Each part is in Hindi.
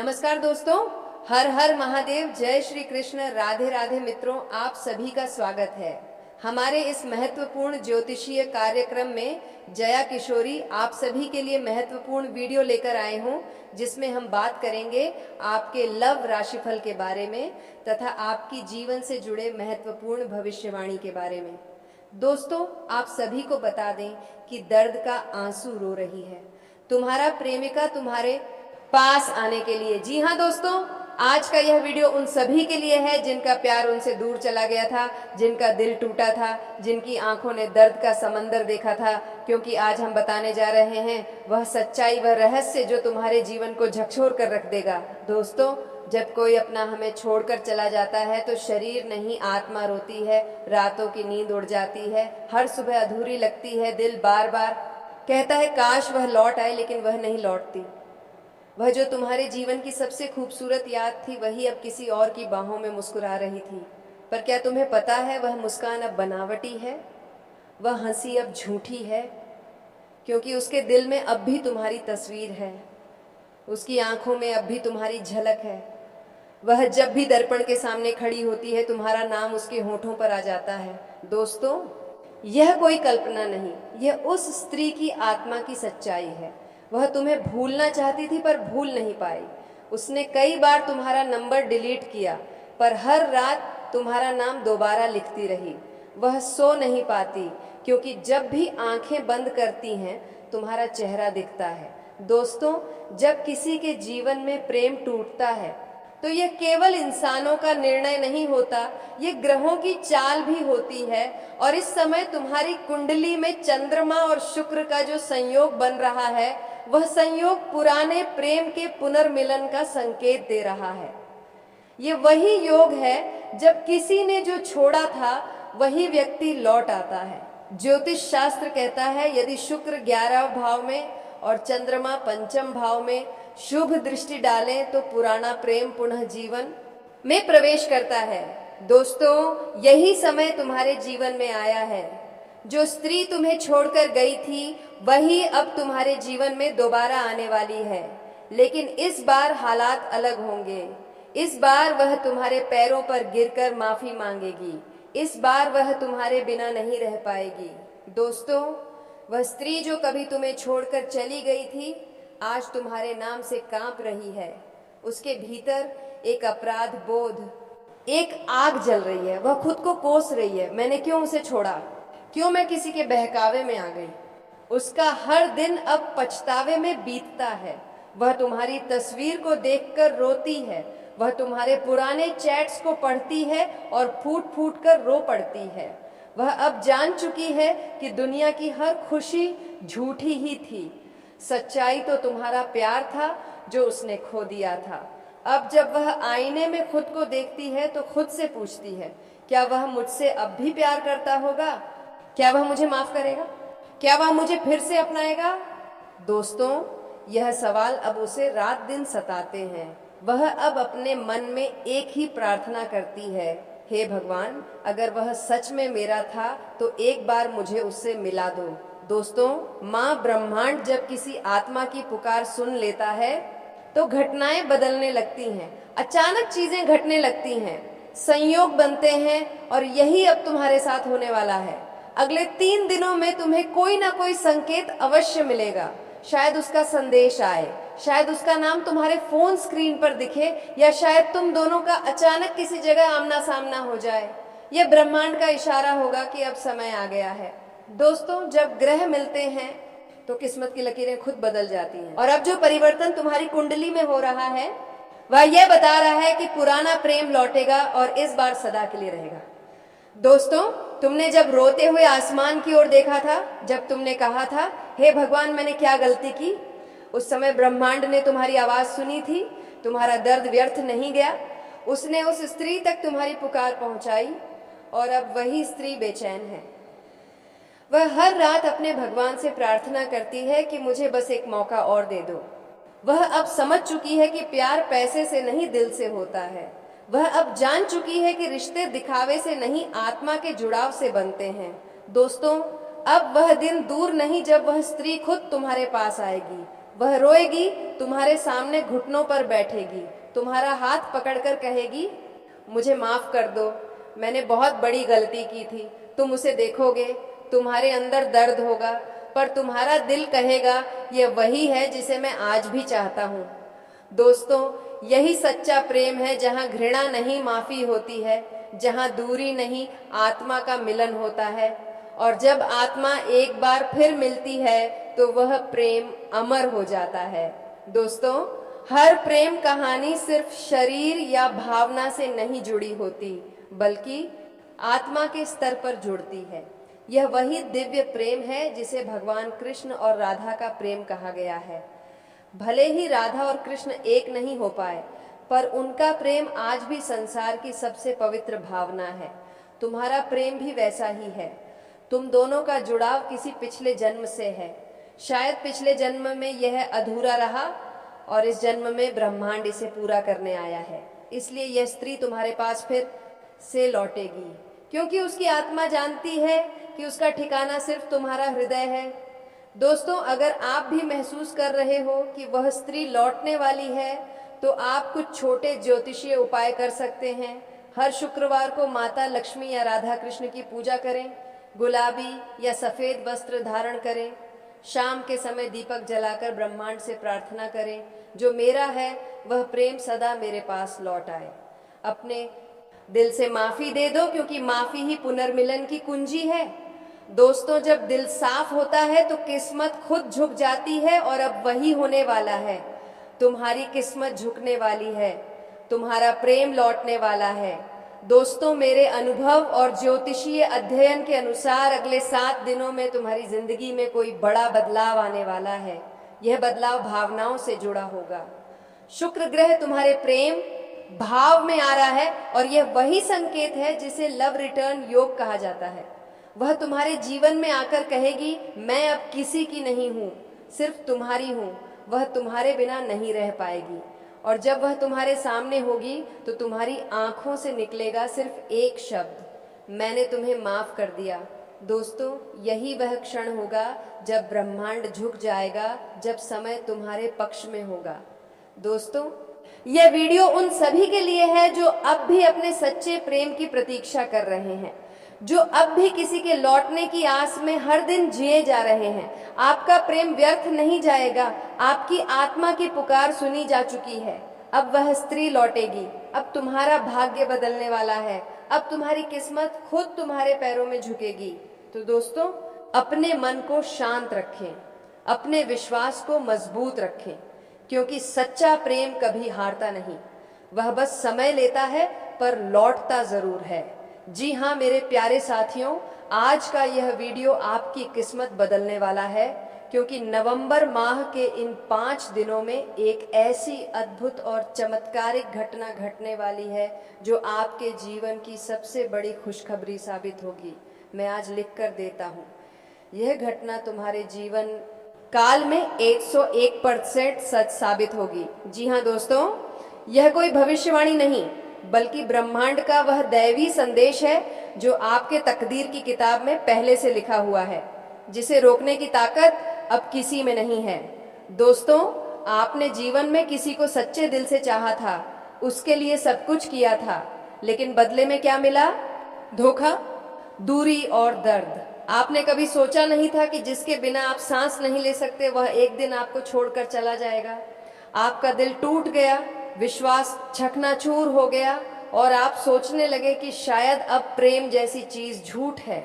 नमस्कार दोस्तों, हर हर महादेव, जय श्री कृष्ण, राधे राधे मित्रों, आप सभी का स्वागत है हमारे इस महत्वपूर्ण ज्योतिषीय कार्यक्रम में। जया किशोरी आप सभी के लिए महत्वपूर्ण वीडियो लेकर आए हूं, जिसमें हम बात करेंगे आपके लव राशिफल के बारे में तथा आपकी जीवन से जुड़े महत्वपूर्ण भविष्यवाणी के बारे में। दोस्तों, आप सभी को बता दें कि दर्द का आंसू रो रही है तुम्हारा प्रेमिका तुम्हारे पास आने के लिए। जी हाँ दोस्तों, आज का यह वीडियो उन सभी के लिए है जिनका प्यार उनसे दूर चला गया था, जिनका दिल टूटा था, जिनकी आंखों ने दर्द का समंदर देखा था। क्योंकि आज हम बताने जा रहे हैं वह सच्चाई, वह रहस्य जो तुम्हारे जीवन को झकझोर कर रख देगा। दोस्तों, जब कोई अपना हमें छोड़कर चला जाता है तो शरीर नहीं आत्मा रोती है, रातों की नींद उड़ जाती है, हर सुबह अधूरी लगती है, दिल बार बार कहता है काश वह लौट आए, लेकिन वह नहीं लौटती। वह जो तुम्हारे जीवन की सबसे खूबसूरत याद थी, वही अब किसी और की बाहों में मुस्कुरा रही थी। पर क्या तुम्हें पता है वह मुस्कान अब बनावटी है, वह हंसी अब झूठी है, क्योंकि उसके दिल में अब भी तुम्हारी तस्वीर है, उसकी आंखों में अब भी तुम्हारी झलक है। वह जब भी दर्पण के सामने खड़ी होती है, तुम्हारा नाम उसके होठों पर आ जाता है। दोस्तों, यह कोई कल्पना नहीं, यह उस स्त्री की आत्मा की सच्चाई है। वह तुम्हें भूलना चाहती थी पर भूल नहीं पाई। उसने कई बार तुम्हारा नंबर डिलीट किया, पर हर रात तुम्हारा नाम दोबारा लिखती रही। वह सो नहीं पाती, क्योंकि जब भी आंखें बंद करती हैं तुम्हारा चेहरा दिखता है। दोस्तों, जब किसी के जीवन में प्रेम टूटता है तो यह केवल इंसानों का निर्णय नहीं होता, ये ग्रहों की चाल भी होती है। और इस समय तुम्हारी कुंडली में चंद्रमा और शुक्र का जो संयोग बन रहा है, वह संयोग पुराने प्रेम के पुनर्मिलन का संकेत दे रहा है। ये वही योग है जब किसी ने जो छोड़ा था वही व्यक्ति लौट आता है। ज्योतिष शास्त्र कहता है यदि शुक्र 11 भाव में और चंद्रमा 5 भाव में शुभ दृष्टि डालें तो पुराना प्रेम पुनः जीवन में प्रवेश करता है। दोस्तों, यही समय तुम्हारे जीवन में आया है। जो स्त्री तुम्हें छोड़कर गई थी वही अब तुम्हारे जीवन में दोबारा आने वाली है, लेकिन इस बार हालात अलग होंगे। इस बार वह तुम्हारे पैरों पर गिरकर माफी मांगेगी। इस बार वह तुम्हारे बिना नहीं रह पाएगी। दोस्तों, वह स्त्री जो कभी तुम्हें छोड़कर चली गई थी, आज तुम्हारे नाम से कांप रही है। उसके भीतर एक अपराध बोध, एक आग जल रही है। वह खुद को कोस रही है, मैंने क्यों उसे छोड़ा, क्यों मैं किसी के बहकावे में आ गई। उसका हर दिन अब पछतावे में बीतता है। वह तुम्हारी तस्वीर को देखकर रोती है, वह तुम्हारे पुराने चैट्स को पढ़ती है और फूट फूट कर रो पड़ती है। वह अब जान चुकी है कि दुनिया की हर खुशी झूठी ही थी। सच्चाई तो तुम्हारा प्यार था जो उसने खो दिया था। अब जब वह आईने में खुद को देखती है तो खुद से पूछती है, क्या वह मुझसे अब भी प्यार करता होगा? क्या वह मुझे माफ करेगा? क्या वह मुझे फिर से अपनाएगा? दोस्तों, यह सवाल अब उसे रात दिन सताते हैं। वह अब अपने मन में एक ही प्रार्थना करती है, हे भगवान, अगर वह सच में मेरा था तो एक बार मुझे उससे मिला दो। दोस्तों, माँ ब्रह्मांड जब किसी आत्मा की पुकार सुन लेता है तो घटनाएं बदलने लगती हैं, अचानक चीजें घटने लगती हैं, संयोग बनते हैं, और यही अब तुम्हारे साथ होने वाला है। अगले 3 दिनों में तुम्हें कोई ना कोई संकेत अवश्य मिलेगा। शायद उसका संदेश आए, शायद उसका नाम तुम्हारे फोन स्क्रीन पर दिखे, या शायद तुम दोनों का अचानक किसी जगह आमना सामना हो जाए। यह ब्रह्मांड का इशारा होगा कि अब समय आ गया है। दोस्तों, जब ग्रह मिलते हैं तो किस्मत की लकीरें खुद बदल जाती हैं। और अब जो परिवर्तन तुम्हारी कुंडली में हो रहा है वह यह बता रहा है कि पुराना प्रेम लौटेगा और इस बार सदा के लिए रहेगा। दोस्तों, तुमने जब रोते हुए आसमान की ओर देखा था, जब तुमने कहा था हे भगवान मैंने क्या गलती की, उस समय ब्रह्मांड ने तुम्हारी आवाज सुनी थी। तुम्हारा दर्द व्यर्थ नहीं गया। उसने उस स्त्री तक तुम्हारी पुकार पहुंचाई, और अब वही स्त्री बेचैन है। वह हर रात अपने भगवान से प्रार्थना करती है कि मुझे बस एक मौका और दे दो। वह अब समझ चुकी है कि प्यार पैसे से नहीं दिल से होता है। वह अब जान चुकी है कि रिश्ते दिखावे से नहीं आत्मा के जुड़ाव से बनते हैं। दोस्तों, अब वह दिन दूर नहीं जब वह स्त्री खुद तुम्हारे पास आएगी। वह रोएगी, तुम्हारे सामने घुटनों पर बैठेगी, तुम्हारा हाथ पकड़कर कहेगी, मुझे माफ कर दो, मैंने बहुत बड़ी गलती की थी। तुम उसे देखोगे, तुम्हारे अंदर दर्द होगा, पर तुम्हारा दिल कहेगा यह वही है जिसे मैं आज भी चाहता हूँ। दोस्तों, यही सच्चा प्रेम है, जहाँ घृणा नहीं माफी होती है, जहाँ दूरी नहीं आत्मा का मिलन होता है। और जब आत्मा एक बार फिर मिलती है तो वह प्रेम अमर हो जाता है। दोस्तों, हर प्रेम कहानी सिर्फ शरीर या भावना से नहीं जुड़ी होती, बल्कि आत्मा के स्तर पर जुड़ती है। यह वही दिव्य प्रेम है जिसे भगवान कृष्ण और राधा का प्रेम कहा गया है। भले ही राधा और कृष्ण एक नहीं हो पाए, पर उनका प्रेम आज भी संसार की सबसे पवित्र भावना है। तुम्हारा प्रेम भी वैसा ही है। तुम दोनों का जुड़ाव किसी पिछले जन्म से है। शायद पिछले जन्म में यह अधूरा रहा और इस जन्म में ब्रह्मांड इसे पूरा करने आया है। इसलिए यह स्त्री तुम्हारे पास फिर से लौटेगी, क्योंकि उसकी आत्मा जानती है कि उसका ठिकाना सिर्फ तुम्हारा हृदय है। दोस्तों, अगर आप भी महसूस कर रहे हो कि वह स्त्री लौटने वाली है, तो आप कुछ छोटे ज्योतिषीय उपाय कर सकते हैं। हर शुक्रवार को माता लक्ष्मी या राधा कृष्ण की पूजा करें, गुलाबी या सफेद वस्त्र धारण करें, शाम के समय दीपक जलाकर ब्रह्मांड से प्रार्थना करें, जो मेरा है वह प्रेम सदा मेरे पास लौट आए। अपने दिल से माफी दे दो, क्योंकि माफी ही पुनर्मिलन की कुंजी है। दोस्तों, जब दिल साफ होता है तो किस्मत खुद झुक जाती है, और अब वही होने वाला है। तुम्हारी किस्मत झुकने वाली है, तुम्हारा प्रेम लौटने वाला है। दोस्तों, मेरे अनुभव और ज्योतिषीय अध्ययन के अनुसार अगले 7 दिनों में तुम्हारी जिंदगी में कोई बड़ा बदलाव आने वाला है। यह बदलाव भावनाओं से जुड़ा होगा। शुक्र ग्रह तुम्हारे प्रेम भाव में आ रहा है, और यह वही संकेत है जिसे लव रिटर्न योग कहा जाता है। वह तुम्हारे जीवन में आकर कहेगी, मैं अब किसी की नहीं हूँ, सिर्फ तुम्हारी हूँ। वह तुम्हारे बिना नहीं रह पाएगी, और जब वह तुम्हारे सामने होगी तो तुम्हारी आंखों से निकलेगा सिर्फ एक शब्द, मैंने तुम्हें माफ कर दिया। दोस्तों, यही वह क्षण होगा जब ब्रह्मांड झुक जाएगा, जब समय तुम्हारे पक्ष में होगा। दोस्तों, यह वीडियो उन सभी के लिए है जो अब भी अपने सच्चे प्रेम की प्रतीक्षा कर रहे हैं, जो अब भी किसी के लौटने की आस में हर दिन जिए जा रहे हैं। आपका प्रेम व्यर्थ नहीं जाएगा। आपकी आत्मा की पुकार सुनी जा चुकी है। अब वह स्त्री लौटेगी। अब तुम्हारा भाग्य बदलने वाला है। अब तुम्हारी किस्मत खुद तुम्हारे पैरों में झुकेगी। तो दोस्तों, अपने मन को शांत रखें, अपने विश्वास को मजबूत रखें, क्योंकि सच्चा प्रेम कभी हारता नहीं। वह बस समय लेता है, पर लौटता जरूर है। जी हाँ मेरे प्यारे साथियों, आज का यह वीडियो आपकी किस्मत बदलने वाला है, क्योंकि नवंबर माह के इन 5 दिनों में एक ऐसी अद्भुत और चमत्कारिक घटना घटने वाली है जो आपके जीवन की सबसे बड़ी खुशखबरी साबित होगी। मैं आज लिख कर देता हूँ, यह घटना तुम्हारे जीवन काल में 101% सच साबित होगी। जी हाँ दोस्तों, यह कोई भविष्यवाणी नहीं, बल्कि ब्रह्मांड का वह दैवी संदेश है जो आपके तकदीर की किताब में पहले से लिखा हुआ है, जिसे रोकने की ताकत अब किसी में नहीं है। दोस्तों, आपने जीवन में किसी को सच्चे दिल से चाहा था, उसके लिए सब कुछ किया था, लेकिन बदले में क्या मिला? धोखा, दूरी और दर्द। आपने कभी सोचा नहीं था कि जिसके बिना आप सांस नहीं ले सकते वह एक दिन आपको छोड़कर चला जाएगा। आपका दिल टूट गया, विश्वास चकनाचूर हो गया, और आप सोचने लगे कि शायद अब प्रेम जैसी चीज झूठ है।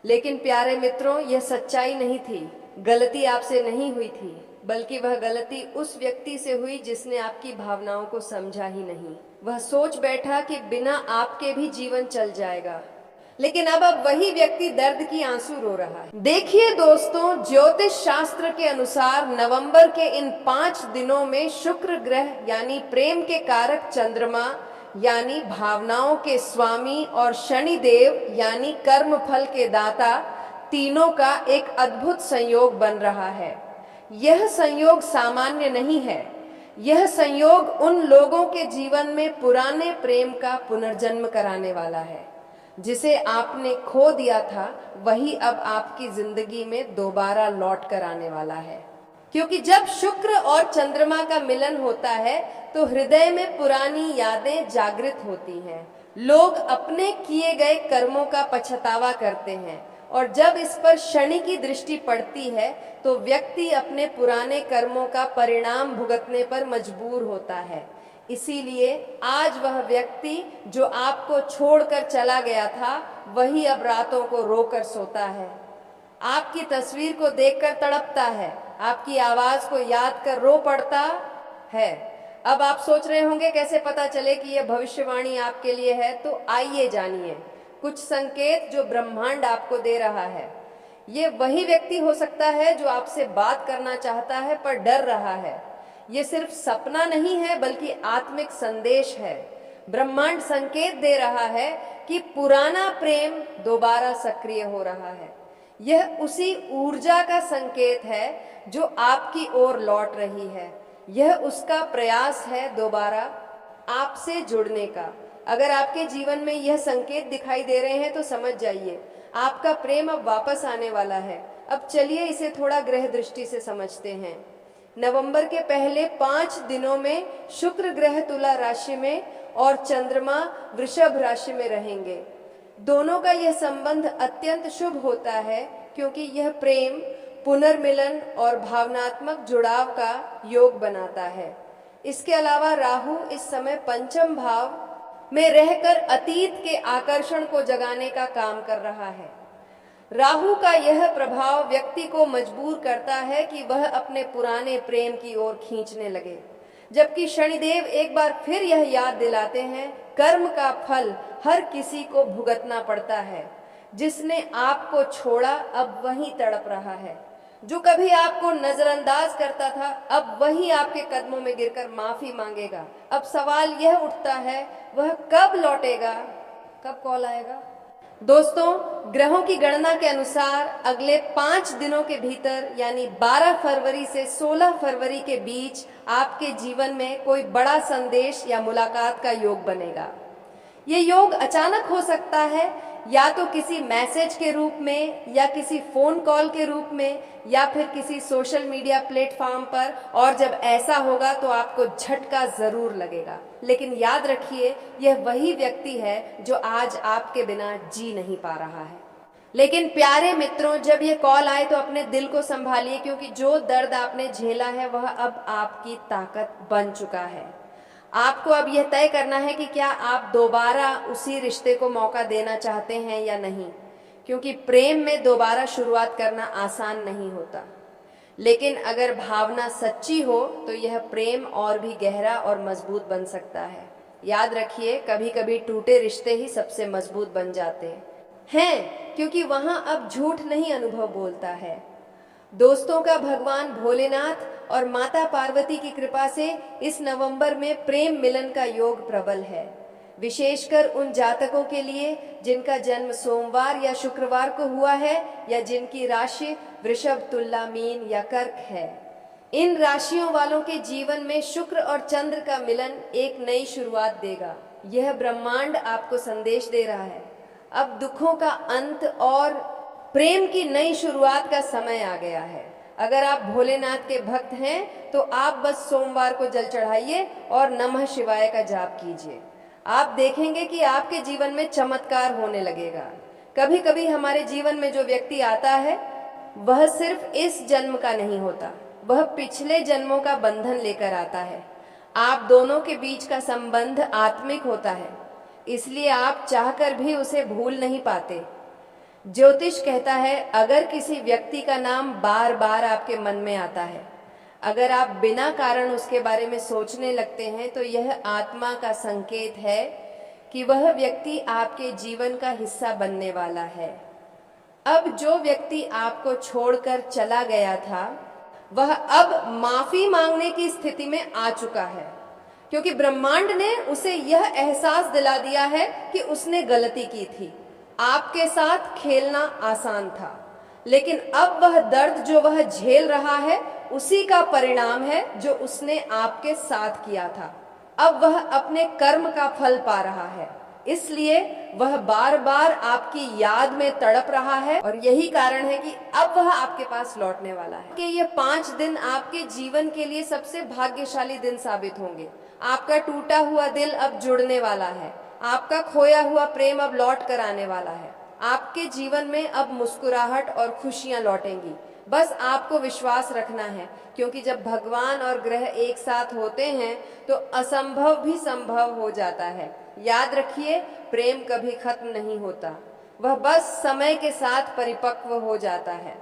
लेकिन प्यारे मित्रों, यह सच्चाई नहीं थी। गलती आपसे नहीं हुई थी, बल्कि वह गलती उस व्यक्ति से हुई जिसने आपकी भावनाओं को समझा ही नहीं। वह सोच बैठा कि बिना आपके भी जीवन चल जाएगा, लेकिन अब वही व्यक्ति दर्द की आंसू रो रहा है। देखिए दोस्तों, ज्योतिष शास्त्र के अनुसार नवंबर के इन 5 दिनों में शुक्र ग्रह यानी प्रेम के कारक चंद्रमा यानी भावनाओं के स्वामी और शनि देव यानी कर्म फल के दाता, तीनों का एक अद्भुत संयोग बन रहा है। यह संयोग सामान्य नहीं है। यह संयोग उन लोगों के जीवन में पुराने प्रेम का पुनर्जन्म कराने वाला है। जिसे आपने खो दिया था, वही अब आपकी जिंदगी में दोबारा लौट कर आने वाला है। क्योंकि जब शुक्र और चंद्रमा का मिलन होता है तो हृदय में पुरानी यादें जागृत होती हैं। लोग अपने किए गए कर्मों का पछतावा करते हैं और जब इस पर शनि की दृष्टि पड़ती है तो व्यक्ति अपने पुराने कर्मों का परिणाम भुगतने पर मजबूर होता है। इसीलिए आज वह व्यक्ति जो आपको छोड़कर चला गया था वही अब रातों को रोकर सोता है, आपकी तस्वीर को देखकर तड़पता है, आपकी आवाज को याद कर रो पड़ता है। अब आप सोच रहे होंगे कैसे पता चले कि यह भविष्यवाणी आपके लिए है, तो आइए जानिए कुछ संकेत जो ब्रह्मांड आपको दे रहा है। ये वही व्यक्ति हो सकता है जो आपसे बात करना चाहता है पर डर रहा है। ये सिर्फ सपना नहीं है बल्कि आत्मिक संदेश है। ब्रह्मांड संकेत दे रहा है कि पुराना प्रेम दोबारा सक्रिय हो रहा है। यह उसी ऊर्जा का संकेत है जो आपकी ओर लौट रही है। यह उसका प्रयास है दोबारा आपसे जुड़ने का। अगर आपके जीवन में यह संकेत दिखाई दे रहे हैं तो समझ जाइए आपका प्रेम अब वापस आने वाला है। अब चलिए इसे थोड़ा ग्रह दृष्टि से समझते हैं। नवंबर के पहले 5 दिनों में शुक्र ग्रह तुला राशि में और चंद्रमा वृषभ राशि में रहेंगे। दोनों का यह संबंध अत्यंत शुभ होता है क्योंकि यह प्रेम, पुनर्मिलन और भावनात्मक जुड़ाव का योग बनाता है। इसके अलावा राहु इस समय पंचम भाव में रहकर अतीत के आकर्षण को जगाने का काम कर रहा है। राहु का यह प्रभाव व्यक्ति को मजबूर करता है कि वह अपने पुराने प्रेम की ओर खींचने लगे, जबकि शनिदेव एक बार फिर यह याद दिलाते हैं कर्म का फल हर किसी को भुगतना पड़ता है। जिसने आपको छोड़ा अब वही तड़प रहा है। जो कभी आपको नजरअंदाज करता था अब वही आपके कदमों में गिरकर माफी मांगेगा। अब सवाल यह उठता है वह कब लौटेगा, कब कॉल आएगा। दोस्तों, ग्रहों की गणना के अनुसार अगले 5 दिनों के भीतर यानी 12 फरवरी से 16 फरवरी के बीच आपके जीवन में कोई बड़ा संदेश या मुलाकात का योग बनेगा। ये योग अचानक हो सकता है, या तो किसी मैसेज के रूप में, या किसी फोन कॉल के रूप में, या फिर किसी सोशल मीडिया प्लेटफॉर्म पर। और जब ऐसा होगा तो आपको झटका जरूर लगेगा। लेकिन याद रखिए यह वही व्यक्ति है जो आज आपके बिना जी नहीं पा रहा है। लेकिन प्यारे मित्रों, जब ये कॉल आए तो अपने दिल को संभालिए, क्योंकि जो दर्द आपने झेला है वह अब आपकी ताकत बन चुका है। आपको अब यह तय करना है कि क्या आप दोबारा उसी रिश्ते को मौका देना चाहते हैं या नहीं, क्योंकि प्रेम में दोबारा शुरुआत करना आसान नहीं होता। लेकिन अगर भावना सच्ची हो तो यह प्रेम और भी गहरा और मजबूत बन सकता है। याद रखिए, कभी कभी टूटे रिश्ते ही सबसे मजबूत बन जाते हैं, क्योंकि वहां अब झूठ नहीं अनुभव बोलता है। दोस्तों का भगवान भोलेनाथ और माता पार्वती की कृपा से इस नवंबर में प्रेम मिलन का योग प्रबल है, विशेषकर उन जातकों के लिए जिनका जन्म सोमवार या शुक्रवार को हुआ है, या जिनकी राशि वृषभ, तुला, मीन या कर्क है। इन राशियों वालों के जीवन में शुक्र और चंद्र का मिलन एक नई शुरुआत देगा। यह ब्रह्मांड आपको संदेश दे रहा है, अब दुखों का अंत और प्रेम की नई शुरुआत का समय आ गया है। अगर आप भोलेनाथ के भक्त हैं तो आप बस सोमवार को जल चढ़ाइए और नमः शिवाय का जाप कीजिए। आप देखेंगे कि आपके जीवन में चमत्कार होने लगेगा। कभी कभी हमारे जीवन में जो व्यक्ति आता है वह सिर्फ इस जन्म का नहीं होता, वह पिछले जन्मों का बंधन लेकर आता है। आप दोनों के बीच का संबंध आत्मिक होता है, इसलिए आप चाहकर भी उसे भूल नहीं पाते। ज्योतिष कहता है अगर किसी व्यक्ति का नाम बार बार आपके मन में आता है, अगर आप बिना कारण उसके बारे में सोचने लगते हैं, तो यह आत्मा का संकेत है कि वह व्यक्ति आपके जीवन का हिस्सा बनने वाला है। अब जो व्यक्ति आपको छोड़कर चला गया था वह अब माफी मांगने की स्थिति में आ चुका है, क्योंकि ब्रह्मांड ने उसे यह एहसास दिला दिया है कि उसने गलती की थी। आपके साथ खेलना आसान था, लेकिन अब वह दर्द जो वह झेल रहा है उसी का परिणाम है जो उसने आपके साथ किया था। अब वह अपने कर्म का फल पा रहा है। इसलिए वह बार बार आपकी याद में तड़प रहा है और यही कारण है कि अब वह आपके पास लौटने वाला है। कि ये 5 दिन आपके जीवन के लिए सबसे भाग्यशाली दिन साबित होंगे। आपका टूटा हुआ दिल अब जुड़ने वाला है, आपका खोया हुआ प्रेम अब लौट कर आने वाला है, आपके जीवन में अब मुस्कुराहट और खुशियां लौटेंगी। बस आपको विश्वास रखना है, क्योंकि जब भगवान और ग्रह एक साथ होते हैं तो असंभव भी संभव हो जाता है। याद रखिए, प्रेम कभी खत्म नहीं होता, वह बस समय के साथ परिपक्व हो जाता है।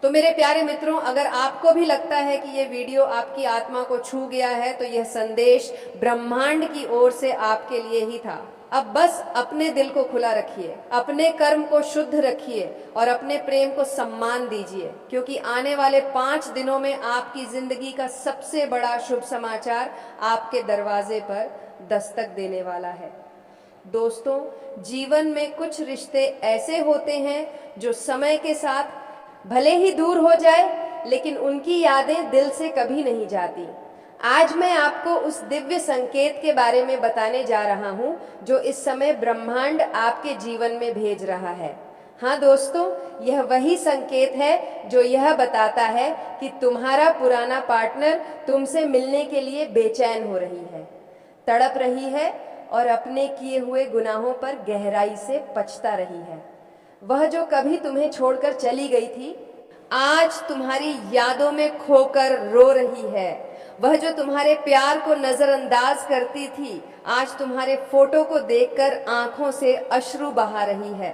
तो मेरे प्यारे मित्रों, अगर आपको भी लगता है कि ये वीडियो आपकी आत्मा को छू गया है तो यह संदेश ब्रह्मांड की ओर से आपके लिए ही था। अब बस अपने दिल को खुला रखिए, अपने कर्म को शुद्ध रखिए और अपने प्रेम को सम्मान दीजिए, क्योंकि आने वाले 5 दिनों में आपकी जिंदगी का सबसे बड़ा शुभ समाचार आपके दरवाजे पर दस्तक देने वाला है। दोस्तों, जीवन में कुछ रिश्ते ऐसे होते हैं जो समय के साथ भले ही दूर हो जाए, लेकिन उनकी यादें दिल से कभी नहीं जाती। आज मैं आपको उस दिव्य संकेत के बारे में बताने जा रहा हूं जो इस समय ब्रह्मांड आपके जीवन में भेज रहा है। हाँ दोस्तों, यह वही संकेत है जो यह बताता है कि तुम्हारा पुराना पार्टनर तुमसे मिलने के लिए बेचैन हो रही है, तड़प रही है और अपने किए हुए गुनाहों पर गहराई से पछता रही है। वह जो कभी तुम्हें छोड़कर चली गई थी, आज तुम्हारी यादों में खोकर रो रही है। वह जो तुम्हारे प्यार को नजरअंदाज करती थी, आज तुम्हारे फोटो को देखकर आंखों से अश्रु बहा रही है।